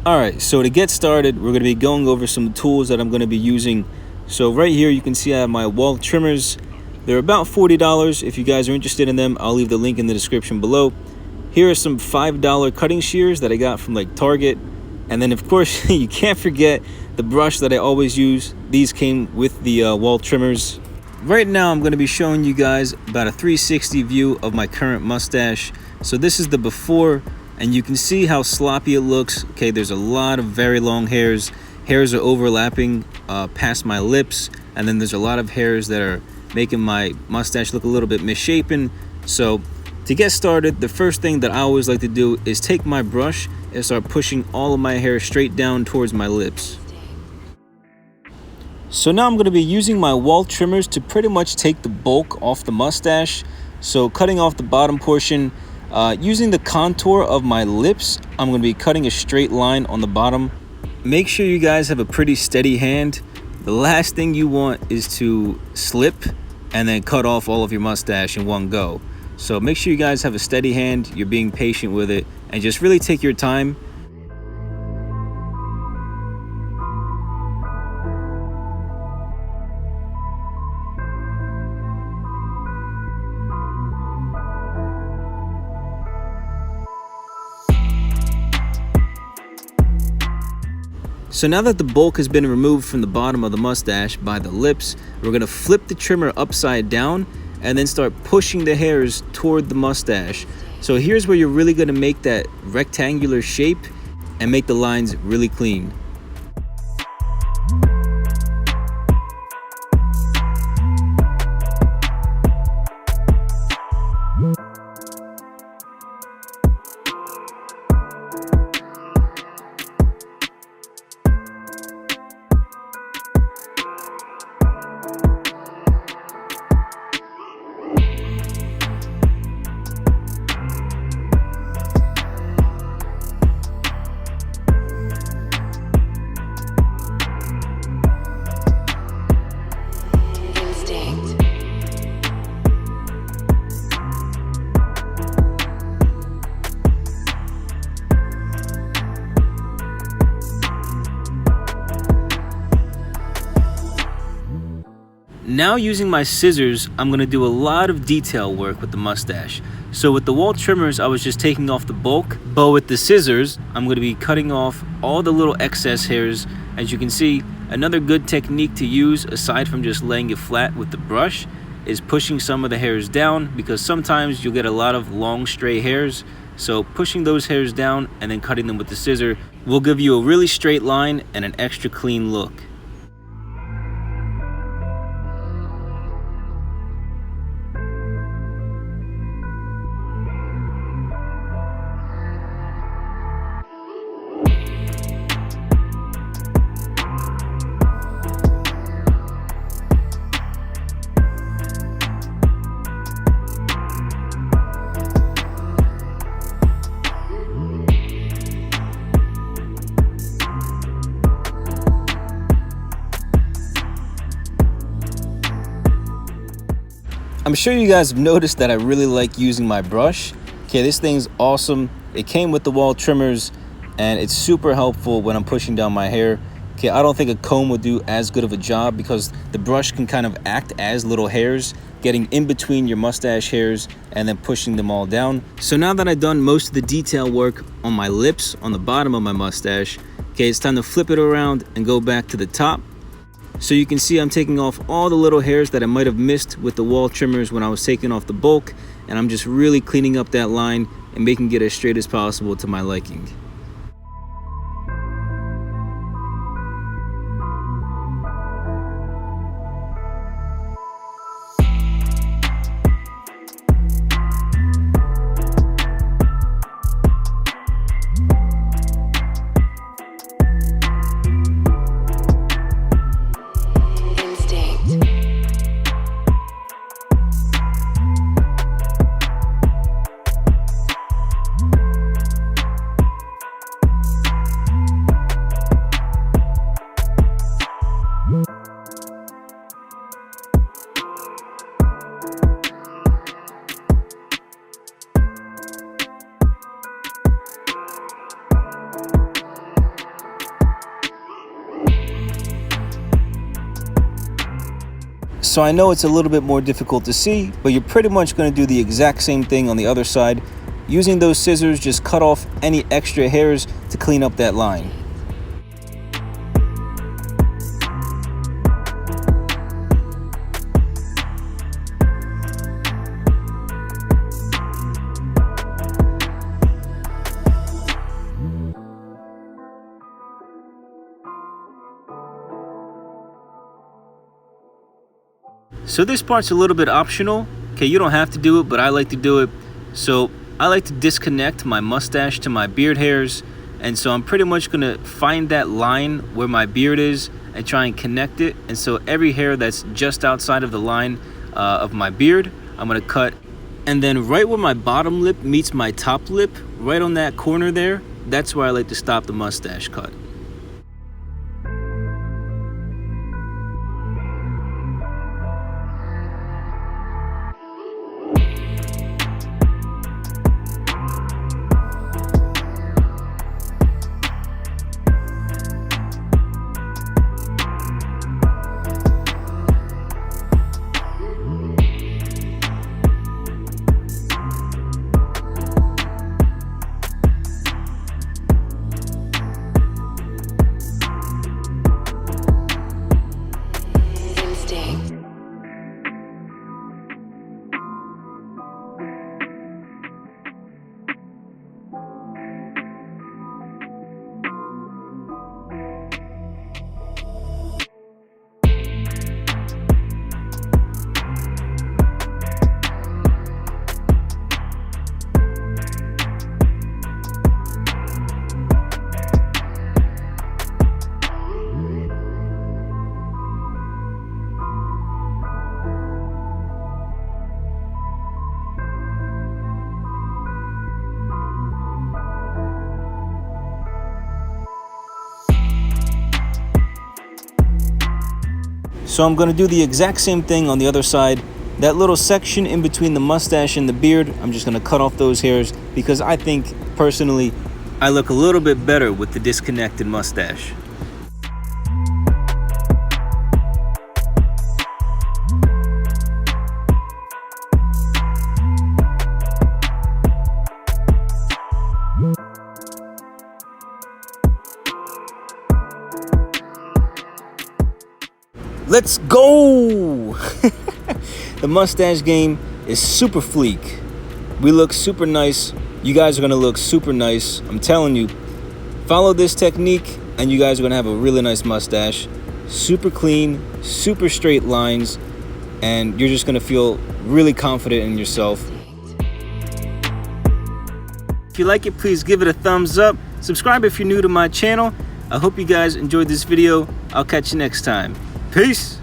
Alright, so to get started, we're going to be going over some tools that I'm going to be using. So right here you can see I have my wall trimmers. They're about $40. If you guys are interested in them, I'll leave the link in the description below. Here are some $5 cutting shears that I got from like Target. And then of course you can't forget the brush that I always use. These came with the wall trimmers. Right now I'm going to be showing you guys about a 360 view of my current mustache. So this is the before, and you can see how sloppy it looks. Okay, there's a lot of very long hairs. Hairs are overlapping past my lips, and then there's a lot of hairs that are making my mustache look a little bit misshapen. So to get started, the first thing that I always like to do is take my brush and start pushing all of my hair straight down towards my lips. So now I'm going to be using my wall trimmers to pretty much take the bulk off the mustache. So cutting off the bottom portion, using the contour of my lips, I'm going to be cutting a straight line on the bottom. Make sure you guys have a pretty steady hand. The last thing you want is to slip and then cut off all of your mustache in one go. So make sure you guys have a steady hand, you're being patient with it, and just really take your time. So now that the bulk has been removed from the bottom of the mustache by the lips, we're going to flip the trimmer upside down and then start pushing the hairs toward the mustache. So here's where you're really going to make that rectangular shape and make the lines really clean. Now using my scissors, I'm going to do a lot of detail work with the mustache. So with the wall trimmers, I was just taking off the bulk, but with the scissors, I'm going to be cutting off all the little excess hairs. As you can see, another good technique to use, aside from just laying it flat with the brush, is pushing some of the hairs down, because sometimes you'll get a lot of long stray hairs. So pushing those hairs down and then cutting them with the scissor will give you a really straight line and an extra clean look. I'm sure you guys have noticed that I really like using my brush. Okay, this thing's awesome. It came with the wall trimmers and it's super helpful when I'm pushing down my hair. Okay, I don't think a comb would do as good of a job because the brush can kind of act as little hairs, getting in between your mustache hairs and then pushing them all down. So now that I've done most of the detail work on my lips, on the bottom of my mustache, okay, it's time to flip it around and go back to the top. So you can see I'm taking off all the little hairs that I might have missed with the wall trimmers when I was taking off the bulk, and I'm just really cleaning up that line and making it as straight as possible to my liking. So I know it's a little bit more difficult to see, but you're pretty much going to do the exact same thing on the other side. Using those scissors, just cut off any extra hairs to clean up that line. So this part's a little bit optional. Okay, you don't have to do it, but I like to do it. So I like to disconnect my mustache to my beard hairs. And so I'm pretty much gonna find that line where my beard is and try and connect it. And so every hair that's just outside of the line of my beard, I'm gonna cut. And then right where my bottom lip meets my top lip, right on that corner there, that's where I like to stop the mustache cut. So I'm going to do the exact same thing on the other side. That little section in between the mustache and the beard, I'm just going to cut off those hairs because I think, personally, I look a little bit better with the disconnected mustache. Let's go! The mustache game is super fleek. We look super nice. You guys are gonna look super nice. I'm telling you, follow this technique and you guys are gonna have a really nice mustache. Super clean, super straight lines, and you're just gonna feel really confident in yourself. If you like it, please give it a thumbs up. Subscribe if you're new to my channel. I hope you guys enjoyed this video. I'll catch you next time. Peace.